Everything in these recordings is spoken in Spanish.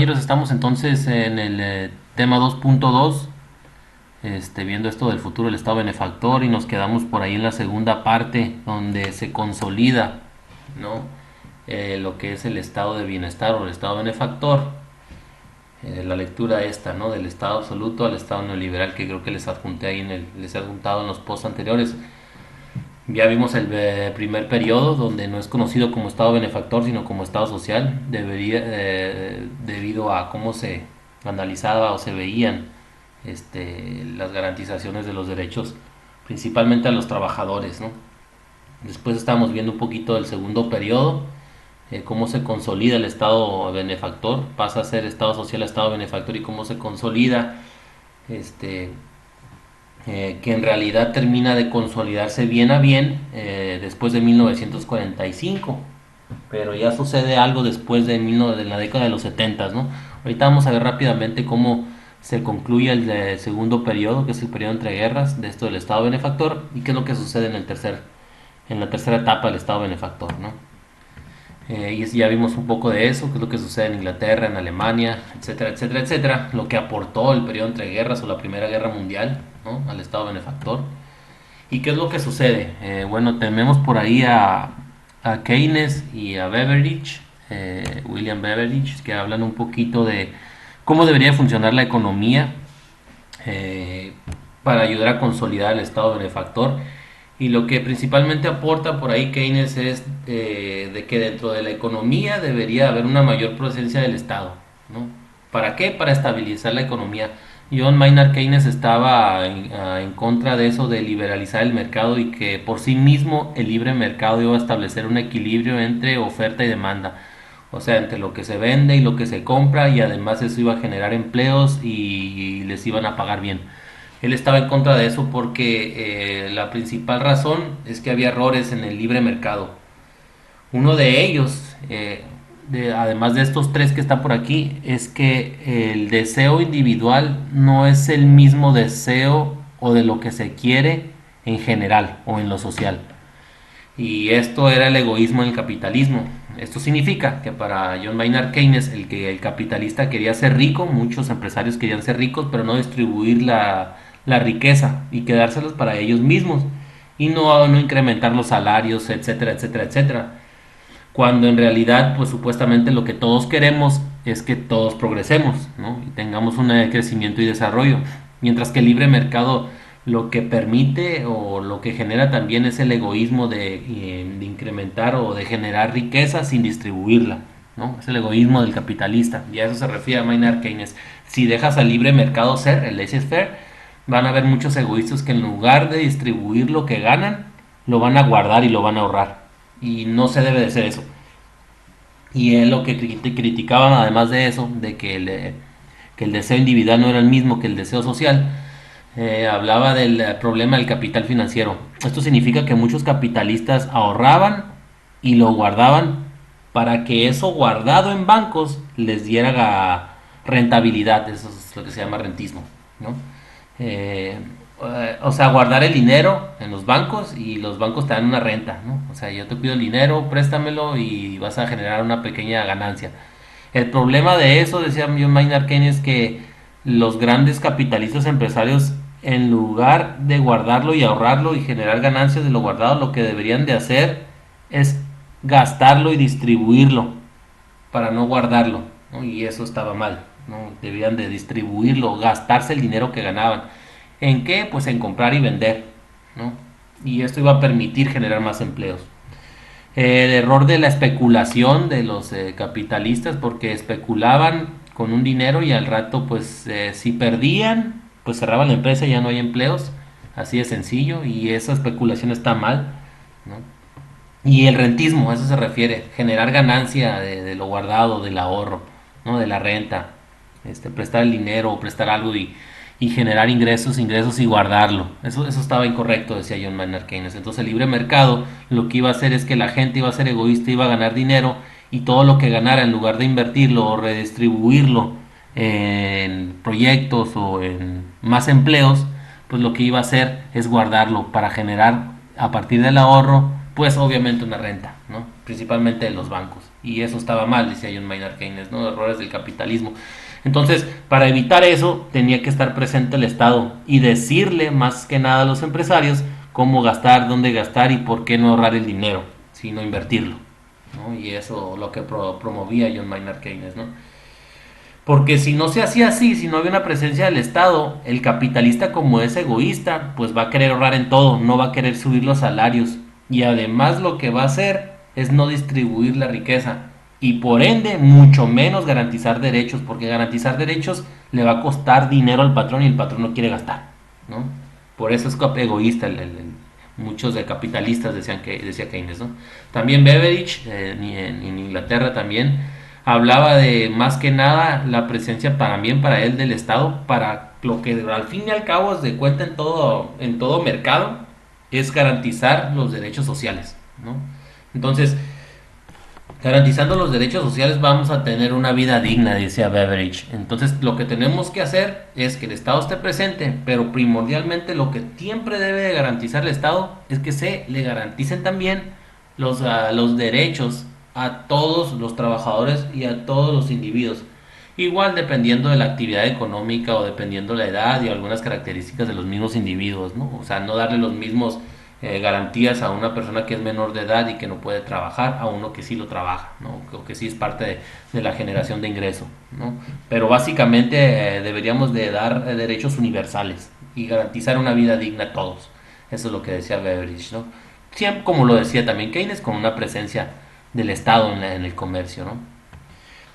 compañeros, estamos entonces en el tema 2.2, viendo esto del futuro del Estado benefactor, y nos quedamos por ahí en la segunda parte donde se consolida, ¿no? Lo que es el estado de bienestar o el Estado benefactor. La lectura esta, ¿no? Del Estado absoluto al Estado neoliberal, que creo que les adjunté ahí les he adjuntado en los posts anteriores. Ya vimos el primer periodo, donde no es conocido como Estado benefactor, sino como Estado social, debido a cómo se analizaba o se veían las garantizaciones de los derechos, principalmente a los trabajadores, ¿no? Después estamos viendo un poquito del segundo periodo, cómo se consolida el Estado benefactor, pasa a ser Estado social a Estado benefactor, y cómo se consolida este, que en realidad termina de consolidarse bien a bien después de 1945, pero ya sucede algo después de la década de los 70, ¿no? Ahorita vamos a ver rápidamente cómo se concluye el segundo periodo, que es el periodo entre guerras de esto del Estado benefactor, y qué es lo que sucede en la tercera etapa del Estado benefactor, ¿no? Y ya vimos un poco de eso, qué es lo que sucede en Inglaterra, en Alemania, etcétera, etcétera, etcétera, lo que aportó el periodo entre guerras o la Primera Guerra Mundial, ¿no? Al Estado benefactor. ¿Y qué es lo que sucede? Bueno, tenemos por ahí a Keynes y a Beveridge, William Beveridge, que hablan un poquito de cómo debería funcionar la economía eh, para ayudar a consolidar el Estado benefactor. Y lo que principalmente aporta por ahí Keynes es de que dentro de la economía debería haber una mayor presencia del Estado, ¿no? ¿Para qué? Para estabilizar la economía. John Maynard Keynes estaba en contra de eso, de liberalizar el mercado, y que por sí mismo el libre mercado iba a establecer un equilibrio entre oferta y demanda. O sea, entre lo que se vende y lo que se compra, y además eso iba a generar empleos y les iban a pagar bien. Él estaba en contra de eso porque la principal razón es que había errores en el libre mercado. Uno de ellos, además de estos tres que están por aquí, es que el deseo individual no es el mismo deseo o de lo que se quiere en general o en lo social. Y esto era el egoísmo en el capitalismo. Esto significa que para John Maynard Keynes, el capitalista quería ser rico, muchos empresarios querían ser ricos, pero no distribuir la riqueza y quedárselos para ellos mismos, y no incrementar los salarios, etcétera, etcétera, etcétera. Cuando en realidad, pues supuestamente lo que todos queremos es que todos progresemos, ¿no? Y tengamos un crecimiento y desarrollo. Mientras que el libre mercado lo que permite o lo que genera también es el egoísmo de incrementar o de generar riqueza sin distribuirla, ¿no? Es el egoísmo del capitalista, y a eso se refiere a Maynard Keynes. Si dejas al libre mercado ser, el laissez-faire, van a haber muchos egoístas que en lugar de distribuir lo que ganan, lo van a guardar y lo van a ahorrar. Y no se debe de ser eso. Y él lo que criticaban, además de eso, de que el deseo individual no era el mismo que el deseo social, hablaba del problema del capital financiero. Esto significa que muchos capitalistas ahorraban y lo guardaban para que eso guardado en bancos les diera rentabilidad. Eso es lo que se llama rentismo, ¿no? Eh, o sea, guardar el dinero en los bancos, y los bancos te dan una renta, ¿no? O sea, yo te pido el dinero, préstamelo y vas a generar una pequeña ganancia. El problema de eso, decía John Maynard Keynes, es que los grandes capitalistas empresarios, en lugar de guardarlo y ahorrarlo y generar ganancias de lo guardado, lo que deberían de hacer es gastarlo y distribuirlo para no guardarlo, ¿no? Y eso estaba mal, ¿no? Debían de distribuirlo, gastarse el dinero que ganaban. ¿En qué? Pues en comprar y vender, ¿no? Y esto iba a permitir generar más empleos. El error de la especulación de los capitalistas, porque especulaban con un dinero y al rato, pues si perdían, pues cerraban la empresa y ya no hay empleos, así de sencillo, y esa especulación está mal, ¿no? Y el rentismo, a eso se refiere, generar ganancia de lo guardado, del ahorro, ¿no? De la renta, prestar el dinero o prestar algo y generar ingresos y guardarlo. Eso estaba incorrecto, decía John Maynard Keynes. Entonces el libre mercado lo que iba a hacer es que la gente iba a ser egoísta, iba a ganar dinero, y todo lo que ganara, en lugar de invertirlo o redistribuirlo en proyectos o en más empleos, pues lo que iba a hacer es guardarlo para generar a partir del ahorro, pues obviamente una renta, ¿no? Principalmente de los bancos. Y eso estaba mal, decía John Maynard Keynes, ¿no? Errores del capitalismo. Entonces, para evitar eso, tenía que estar presente el Estado y decirle más que nada a los empresarios cómo gastar, dónde gastar y por qué no ahorrar el dinero, sino invertirlo, ¿no? Y eso lo que promovía John Maynard Keynes, ¿no? Porque si no se hacía así, si no había una presencia del Estado, el capitalista como es egoísta, pues va a querer ahorrar en todo, no va a querer subir los salarios. Y además lo que va a hacer es no distribuir la riqueza. Y por ende, mucho menos garantizar derechos, porque garantizar derechos le va a costar dinero al patrón y el patrón no quiere gastar, ¿no? Por eso es egoísta muchos de capitalistas decía Keynes, ¿no? También Beveridge, en Inglaterra también, hablaba de más que nada la presencia también para él del Estado, para lo que al fin y al cabo se cuenta en todo mercado, es garantizar los derechos sociales, ¿no? Entonces, garantizando los derechos sociales vamos a tener una vida digna, decía Beveridge. Entonces, lo que tenemos que hacer es que el Estado esté presente, pero primordialmente lo que siempre debe de garantizar el Estado es que se le garanticen también los derechos a todos los trabajadores y a todos los individuos. Igual dependiendo de la actividad económica o dependiendo de la edad y algunas características de los mismos individuos, ¿no? O sea, no darle los mismos garantías a una persona que es menor de edad y que no puede trabajar a uno que sí lo trabaja, ¿no? O que sí es parte de la generación de ingreso, ¿no? Pero básicamente deberíamos de dar derechos universales y garantizar una vida digna a todos. Eso es lo que decía Beveridge, ¿no? Siempre, como lo decía también Keynes, con una presencia del Estado en el comercio, ¿no?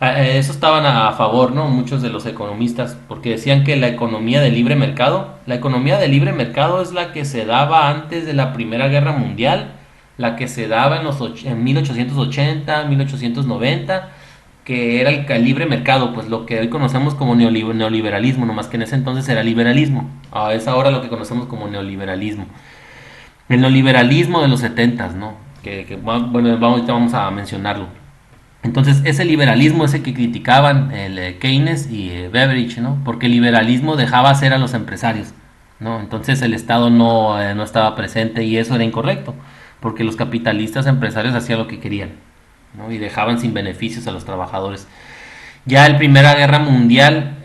Eso estaban a favor, ¿no? Muchos de los economistas, porque decían que la economía de libre mercado es la que se daba antes de la Primera Guerra Mundial, la que se daba en 1880, 1890, que era el libre mercado, pues lo que hoy conocemos como neoliberalismo, nomás que en ese entonces era liberalismo, es ahora lo que conocemos como neoliberalismo. El neoliberalismo de los 70, ¿no? Bueno, ahorita vamos a mencionarlo. Entonces, ese liberalismo ese que criticaban el Keynes y Beveridge, ¿no? Porque el liberalismo dejaba hacer a los empresarios, ¿no? Entonces el Estado no estaba presente y eso era incorrecto, porque los capitalistas empresarios hacían lo que querían, ¿no? Y dejaban sin beneficios a los trabajadores. Ya la Primera Guerra Mundial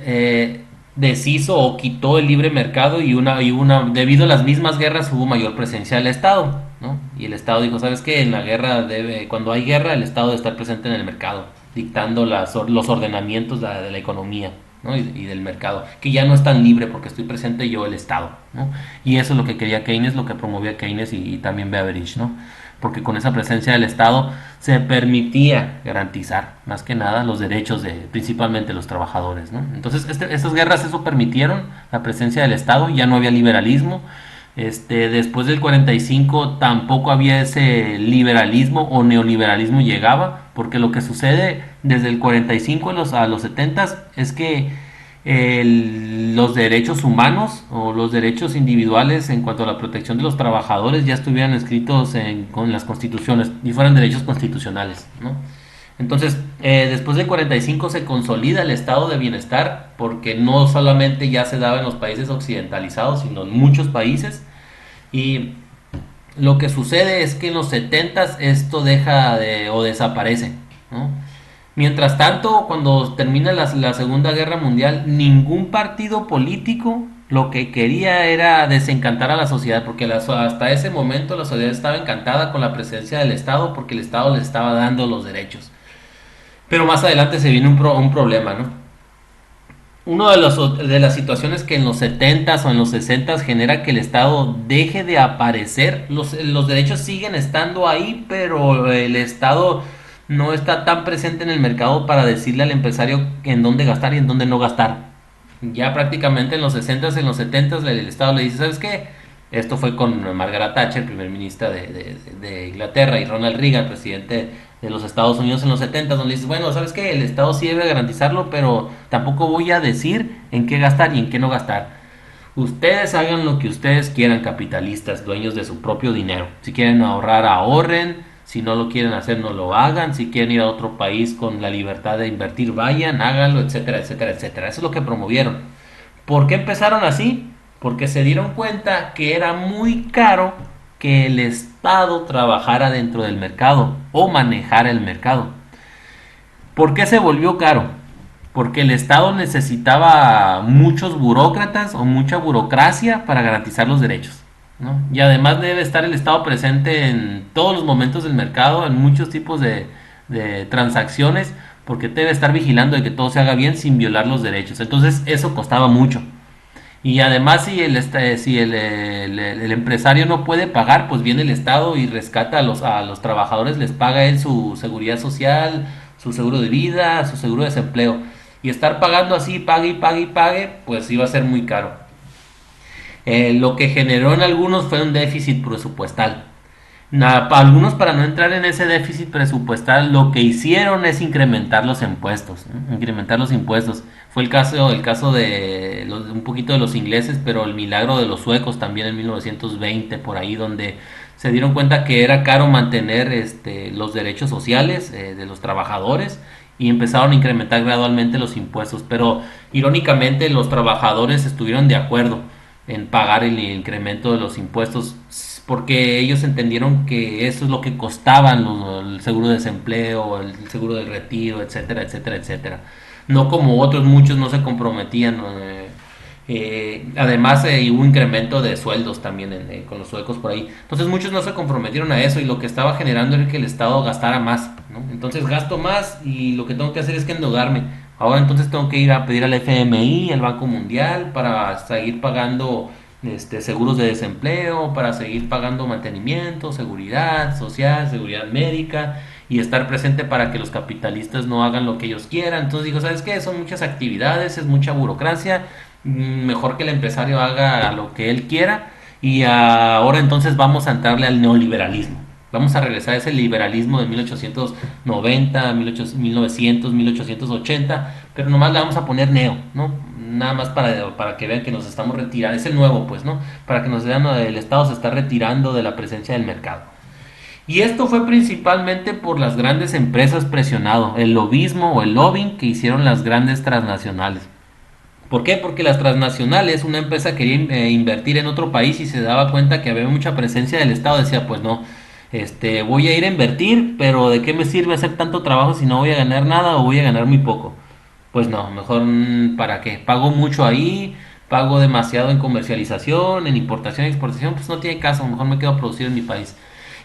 deshizo o quitó el libre mercado debido a las mismas guerras hubo mayor presencia del Estado, ¿no? Y el Estado dijo, ¿sabes qué? En la guerra cuando hay guerra el Estado debe estar presente en el mercado, dictando los ordenamientos de la economía, ¿no? Y del mercado, que ya no es tan libre porque estoy presente yo, el Estado, ¿no? Y eso es lo que quería Keynes, lo que promovía Keynes y también Beveridge, ¿no? Porque con esa presencia del Estado se permitía garantizar más que nada los derechos de principalmente los trabajadores, ¿no? Entonces estas guerras eso permitieron la presencia del Estado, ya no había liberalismo. Después del 45 tampoco había ese liberalismo o neoliberalismo llegaba, porque lo que sucede desde el 45 a los 70 es que los derechos humanos o los derechos individuales en cuanto a la protección de los trabajadores ya estuvieran escritos con las constituciones y fueran derechos constitucionales, ¿no? Entonces, después del 45 se consolida el estado de bienestar porque no solamente ya se daba en los países occidentalizados, sino en muchos países. Y lo que sucede es que en los 70 esto deja o desaparece, ¿no? Mientras tanto, cuando termina la Segunda Guerra Mundial, ningún partido político lo que quería era desencantar a la sociedad, porque hasta ese momento la sociedad estaba encantada con la presencia del Estado, porque el Estado les estaba dando los derechos. Pero más adelante se viene un problema, ¿no? Una de las situaciones que en los 70s o en los 60s genera que el Estado deje de aparecer, los derechos siguen estando ahí, pero el Estado no está tan presente en el mercado para decirle al empresario en dónde gastar y en dónde no gastar. Ya prácticamente en los 60s, en los 70s el Estado le dice, ¿sabes qué? Esto fue con Margaret Thatcher, primer ministra de Inglaterra, y Ronald Reagan, presidente de los Estados Unidos en los 70, donde dices, bueno, ¿sabes qué? El Estado sí debe garantizarlo, pero tampoco voy a decir en qué gastar y en qué no gastar. Ustedes hagan lo que ustedes quieran, capitalistas, dueños de su propio dinero. Si quieren ahorrar, ahorren. Si no lo quieren hacer, no lo hagan. Si quieren ir a otro país con la libertad de invertir, vayan, háganlo, etcétera, etcétera, etcétera. Eso es lo que promovieron. ¿Por qué empezaron así? Porque se dieron cuenta que era muy caro que el Estado trabajara dentro del mercado o manejara el mercado. ¿Por qué se volvió caro? Porque el Estado necesitaba muchos burócratas o mucha burocracia para garantizar los derechos, ¿no? Y además debe estar el Estado presente en todos los momentos del mercado, en muchos tipos de transacciones, porque debe estar vigilando de que todo se haga bien sin violar los derechos. Entonces eso costaba mucho. Y además si el empresario no puede pagar, pues viene el Estado y rescata a los trabajadores, les paga él su seguridad social, su seguro de vida, su seguro de desempleo. Y estar pagando así, pague y pague y pague, pues iba a ser muy caro. Lo que generó en algunos fue un déficit presupuestal. Algunos, para no entrar en ese déficit presupuestal, lo que hicieron es incrementar los impuestos, ¿no? Incrementar los impuestos. Fue el caso de un poquito de los ingleses, pero el milagro de los suecos también en 1920, por ahí, donde se dieron cuenta que era caro mantener los derechos sociales de los trabajadores y empezaron a incrementar gradualmente los impuestos. Pero irónicamente los trabajadores estuvieron de acuerdo en pagar el incremento de los impuestos porque ellos entendieron que eso es lo que costaban el seguro de desempleo, el seguro del retiro, etcétera, etcétera, etcétera. No como otros, muchos no se comprometían. Además, hubo incremento de sueldos también con los suecos por ahí. Entonces muchos no se comprometieron a eso y lo que estaba generando era que el Estado gastara más, ¿no? Entonces gasto más y lo que tengo que hacer es que endeudarme. Ahora entonces tengo que ir a pedir al FMI, al Banco Mundial, para seguir pagando seguros de desempleo, para seguir pagando mantenimiento, seguridad social, seguridad médica y estar presente para que los capitalistas no hagan lo que ellos quieran. Entonces digo, ¿sabes qué? Son muchas actividades, es mucha burocracia, mejor que el empresario haga lo que él quiera y ahora entonces vamos a entrarle al neoliberalismo. Vamos a regresar a ese liberalismo de 1890, 1900, 1880, pero nomás le vamos a poner neo, ¿no? Nada más para que vean que nos estamos retirando, es el nuevo pues, ¿no? Para que nos vean, el Estado se está retirando de la presencia del mercado. Y esto fue principalmente por las grandes empresas presionado, el lobismo o el lobbying que hicieron las grandes transnacionales. ¿Por qué? Porque las transnacionales, una empresa quería invertir en otro país y se daba cuenta que había mucha presencia del Estado, decía, pues no, voy a ir a invertir, pero ¿de qué me sirve hacer tanto trabajo si no voy a ganar nada o voy a ganar muy poco? Pues no, mejor ¿para qué? Pago mucho ahí, pago demasiado en comercialización, en importación y exportación, pues no tiene caso, mejor me quedo a producir en mi país.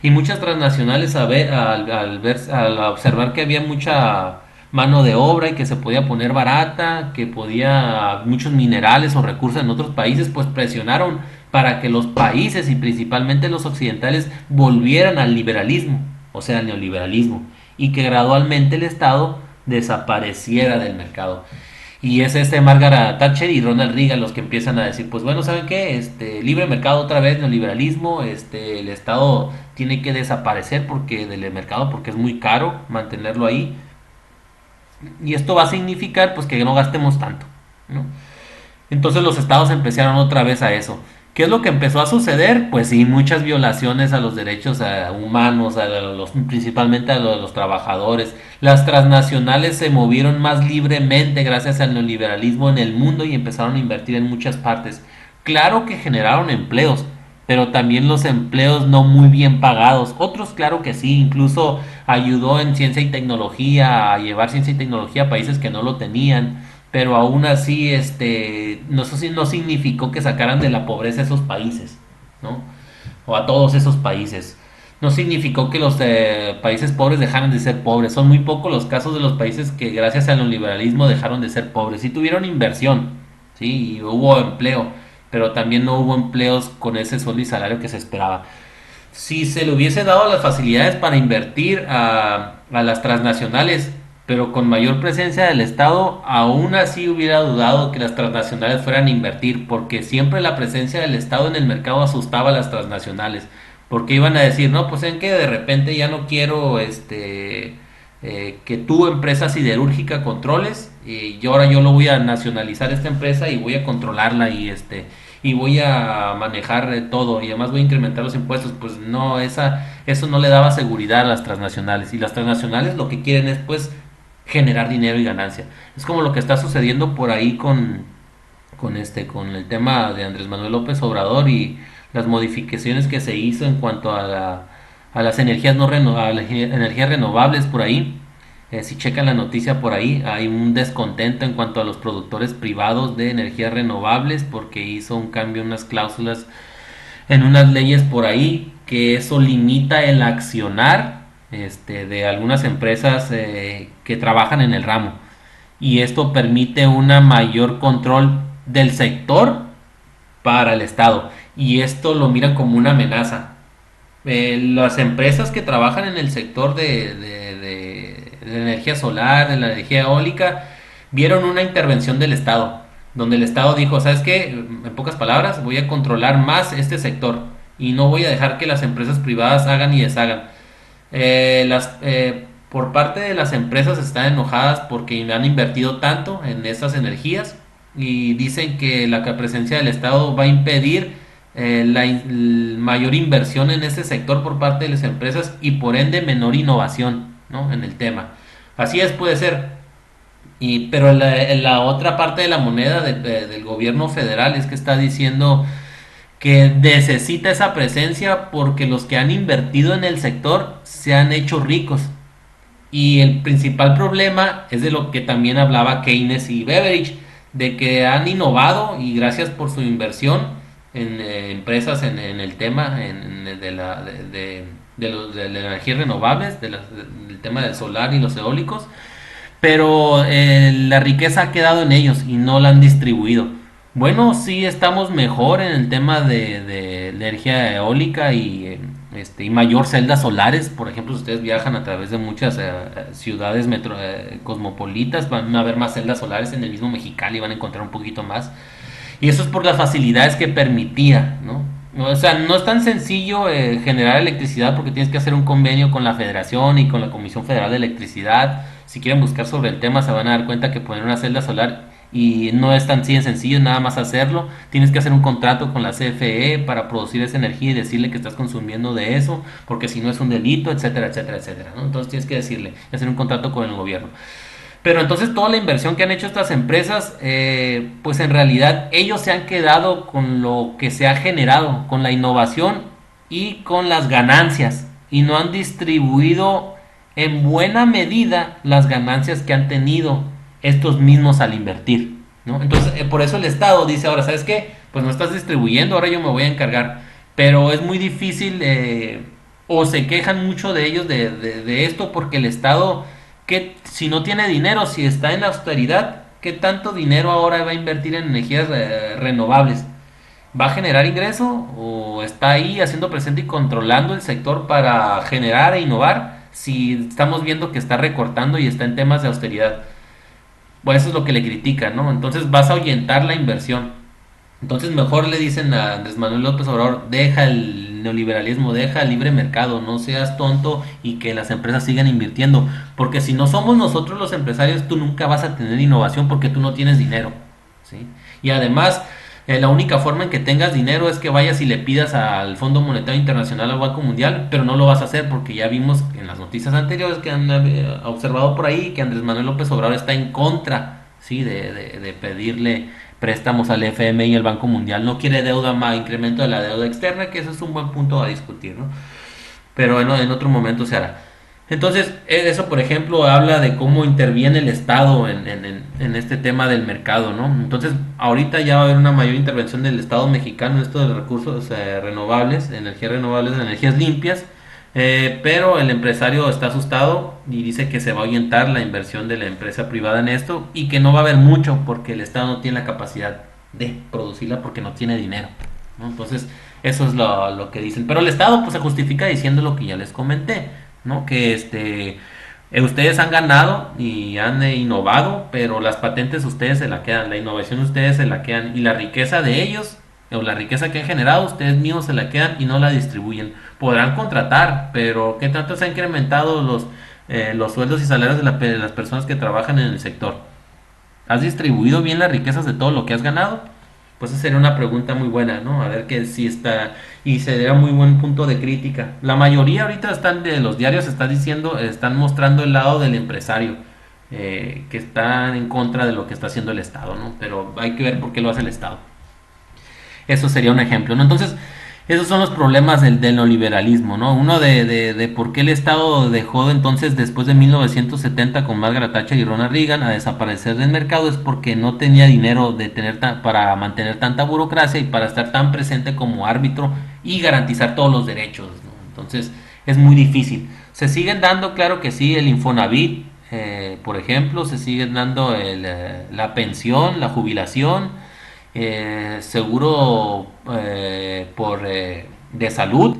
Y muchas transnacionales al observar que había mucha mano de obra y que se podía poner barata, que podía muchos minerales o recursos en otros países, pues presionaron para que los países y principalmente los occidentales volvieran al liberalismo, o sea, al neoliberalismo, y que gradualmente el Estado desapareciera del mercado. Y es Margaret Thatcher y Ronald Reagan los que empiezan a decir, pues bueno, ¿saben qué? Libre mercado otra vez, neoliberalismo, el Estado tiene que desaparecer porque del mercado porque es muy caro mantenerlo ahí. Y esto va a significar pues que no gastemos tanto, ¿no? Entonces los estados empezaron otra vez a eso. ¿Qué es lo que empezó a suceder? Pues sí, muchas violaciones a los derechos humanos, principalmente a los trabajadores. Las transnacionales se movieron más libremente gracias al neoliberalismo en el mundo y empezaron a invertir en muchas partes. Claro que generaron empleos, pero también los empleos no muy bien pagados. Otros, claro que sí, incluso ayudó en ciencia y tecnología, a llevar ciencia y tecnología a países que no lo tenían, pero aún así no significó que sacaran de la pobreza a esos países, ¿no? O a todos esos países. No significó que los países pobres dejaran de ser pobres. Son muy pocos los casos de los países que gracias al neoliberalismo dejaron de ser pobres. Sí tuvieron inversión, sí, y hubo empleo, pero también no hubo empleos con ese sueldo y salario que se esperaba. Si se le hubiese dado las facilidades para invertir a las transnacionales, pero con mayor presencia del Estado, aún así hubiera dudado que las transnacionales fueran a invertir, porque siempre la presencia del Estado en el mercado asustaba a las transnacionales, porque iban a decir, no, pues en que de repente ya no quiero que tu empresa siderúrgica controles, y yo ahora yo lo voy a nacionalizar esta empresa y voy a controlarla y voy a manejar todo y además voy a incrementar los impuestos. Pues no, eso no le daba seguridad a las transnacionales, y las transnacionales lo que quieren es pues generar dinero y ganancia. Es como lo que está sucediendo por ahí con el tema de Andrés Manuel López Obrador y las modificaciones que se hizo en cuanto a las energías no reno, a las energías renovables por ahí. Si checan la noticia por ahí, hay un descontento en cuanto a los productores privados de energías renovables porque hizo un cambio en unas cláusulas en unas leyes por ahí que eso limita el accionar de algunas empresas que trabajan en el ramo, y esto permite una mayor control del sector para el Estado, y esto lo miran como una amenaza. Las empresas que trabajan en el sector de energía solar, de la energía eólica, vieron una intervención del Estado, donde el Estado dijo, ¿sabes qué? En pocas palabras, voy a controlar más este sector y no voy a dejar que las empresas privadas hagan y deshagan. Por parte de las empresas están enojadas porque han invertido tanto en estas energías y dicen que la presencia del Estado va a impedir mayor inversión en este sector por parte de las empresas y por ende menor innovación, ¿no?, en el tema. Así es, puede ser. Pero la otra parte de la moneda del gobierno federal es que está diciendo que necesita esa presencia porque los que han invertido en el sector se han hecho ricos. Y el principal problema es de lo que también hablaba Keynes y Beveridge, de que han innovado y gracias por su inversión en empresas en el tema de las energías renovables, del tema del solar y los eólicos, pero la riqueza ha quedado en ellos y no la han distribuido. Bueno, sí estamos mejor en el tema de energía eólica y mayor celdas solares. Por ejemplo, si ustedes viajan a través de muchas ciudades cosmopolitas, van a ver más celdas solares. En el mismo Mexicali van a encontrar un poquito más. Y eso es por las facilidades que permitía, ¿no? O sea, no es tan sencillo generar electricidad porque tienes que hacer un convenio con la Federación y con la Comisión Federal de Electricidad. Si quieren buscar sobre el tema se van a dar cuenta que poner una celda solar y no es tan sencillo, nada más hacerlo. Tienes que hacer un contrato con la CFE para producir esa energía y decirle que estás consumiendo de eso, porque si no es un delito, etcétera, etcétera, etcétera, ¿no? Entonces tienes que decirle, hacer un contrato con el gobierno. Pero entonces toda la inversión que han hecho estas empresas, pues en realidad ellos se han quedado con lo que se ha generado, con la innovación y con las ganancias, y no han distribuido en buena medida las ganancias que han tenido estos mismos al invertir, ¿no? Entonces, por eso el Estado dice ahora, ¿sabes qué? Pues no estás distribuyendo, ahora yo me voy a encargar. Pero es muy difícil, o se quejan mucho de ellos de esto, porque el Estado, que si no tiene dinero, si está en la austeridad, ¿qué tanto dinero ahora va a invertir en energías renovables? ¿Va a generar ingreso o está ahí haciendo presente y controlando el sector para generar e innovar si estamos viendo que está recortando y está en temas de austeridad? Bueno, eso es lo que le critican, ¿no? Entonces vas a ahuyentar la inversión. Entonces mejor le dicen a Andrés Manuel López Obrador, deja el neoliberalismo, deja el libre mercado, no seas tonto y que las empresas sigan invirtiendo, porque si no somos nosotros los empresarios, tú nunca vas a tener innovación porque tú no tienes dinero, ¿sí? Y además, la única forma en que tengas dinero es que vayas y le pidas al Fondo Monetario Internacional, al Banco Mundial, pero no lo vas a hacer porque ya vimos en las noticias anteriores que han observado por ahí que Andrés Manuel López Obrador está en contra, ¿sí?, de pedirle préstamos al FMI y al Banco Mundial. No quiere deuda más, incremento de la deuda externa, que eso es un buen punto a discutir, ¿no? Pero en otro momento se hará. Entonces, eso por ejemplo habla de cómo interviene el Estado en este tema del mercado, ¿no? Entonces, ahorita ya va a haber una mayor intervención del Estado mexicano en esto de los recursos renovables, energías limpias, pero el empresario está asustado y dice que se va a ahuyentar la inversión de la empresa privada en esto y que no va a haber mucho porque el Estado no tiene la capacidad de producirla porque no tiene dinero, ¿no? Entonces, eso es lo que dicen. Pero el Estado pues se justifica diciendo lo que ya les comenté, ¿no? Que ustedes han ganado y han innovado, pero las patentes ustedes se la quedan, la innovación ustedes se la quedan y la riqueza de ellos o la riqueza que han generado ustedes mismos se la quedan y no la distribuyen. Podrán contratar, pero ¿qué tanto se han incrementado los sueldos y salarios de las personas que trabajan en el sector? ¿Has distribuido bien las riquezas de todo lo que has ganado? Pues esa sería una pregunta muy buena, ¿no? A ver que si está, y sería muy buen punto de crítica. La mayoría ahorita están de los diarios están diciendo, están mostrando el lado del empresario, que está en contra de lo que está haciendo el Estado, ¿no? Pero hay que ver por qué lo hace el Estado. Eso sería un ejemplo, ¿no? Entonces, Esos son los problemas del neoliberalismo, ¿no? Uno de por qué el Estado dejó entonces después de 1970 con Margaret Thatcher y Ronald Reagan a desaparecer del mercado es porque no tenía dinero para mantener tanta burocracia y para estar tan presente como árbitro y garantizar todos los derechos, ¿no? Entonces es muy difícil. Se siguen dando, claro que sí, el Infonavit, por ejemplo, se siguen dando la pensión, la jubilación, seguro de salud,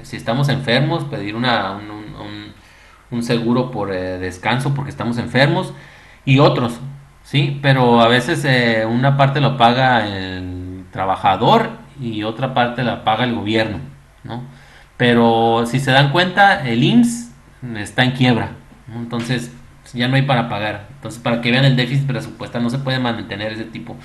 si estamos enfermos, pedir un seguro por descanso porque estamos enfermos y otros, ¿sí? Pero a veces una parte lo paga el trabajador y otra parte la paga el gobierno, ¿no? Pero si se dan cuenta, el IMSS está en quiebra, ¿no? Entonces ya no hay para pagar. Entonces, para que vean el déficit presupuestal, no se puede mantener ese tipo.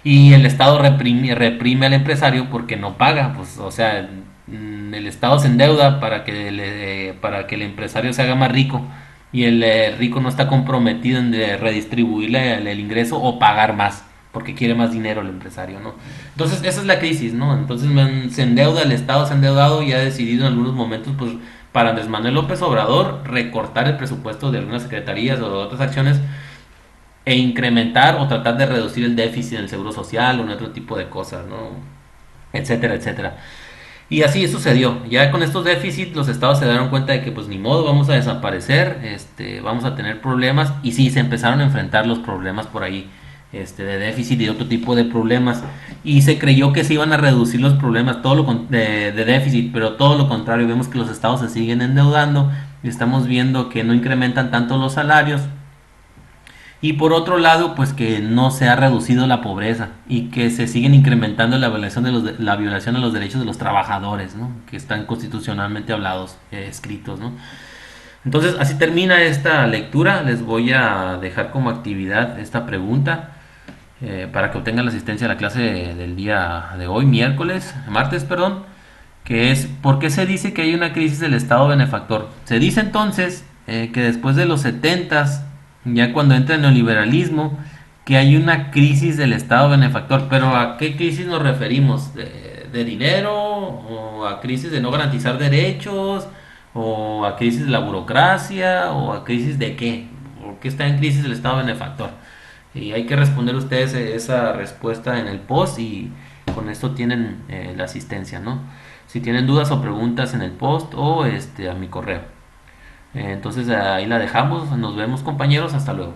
Y el Estado reprime al empresario porque no paga, pues, o sea, el Estado se endeuda para que el empresario se haga más rico y el rico no está comprometido en redistribuirle el ingreso o pagar más porque quiere más dinero el empresario, ¿no? Entonces, esa es la crisis, ¿no? Entonces se endeuda, el Estado se ha endeudado y ha decidido en algunos momentos, pues, para Andrés Manuel López Obrador, recortar el presupuesto de algunas secretarías o de otras acciones e incrementar o tratar de reducir el déficit en el seguro social o en otro tipo de cosas, ¿no? Etcétera, etcétera. Y así sucedió. Ya con estos déficits los estados se dieron cuenta de que pues ni modo, vamos a desaparecer, vamos a tener problemas y sí, se empezaron a enfrentar los problemas por ahí, de déficit y otro tipo de problemas. Y se creyó que se iban a reducir los problemas de déficit, pero todo lo contrario, vemos que los estados se siguen endeudando y estamos viendo que no incrementan tanto los salarios y por otro lado, pues que no se ha reducido la pobreza y que se siguen incrementando la violación de los derechos de los trabajadores, ¿no? Que están constitucionalmente hablados, escritos, ¿no? Entonces, así termina esta lectura. Les voy a dejar como actividad esta pregunta para que obtengan la asistencia a la clase del día de hoy, martes, perdón, que es ¿por qué se dice que hay una crisis del Estado benefactor? Se dice entonces que después de los setentas, ya cuando entra el neoliberalismo, que hay una crisis del Estado benefactor. Pero ¿a qué crisis nos referimos? De dinero? ¿O a crisis de no garantizar derechos? ¿O a crisis de la burocracia? ¿O a crisis de qué? ¿Por qué está en crisis el Estado benefactor? Y hay que responder ustedes esa respuesta en el post y con esto tienen la asistencia, ¿no? Si tienen dudas o preguntas en el post o a mi correo. Entonces ahí la dejamos, nos vemos compañeros, hasta luego.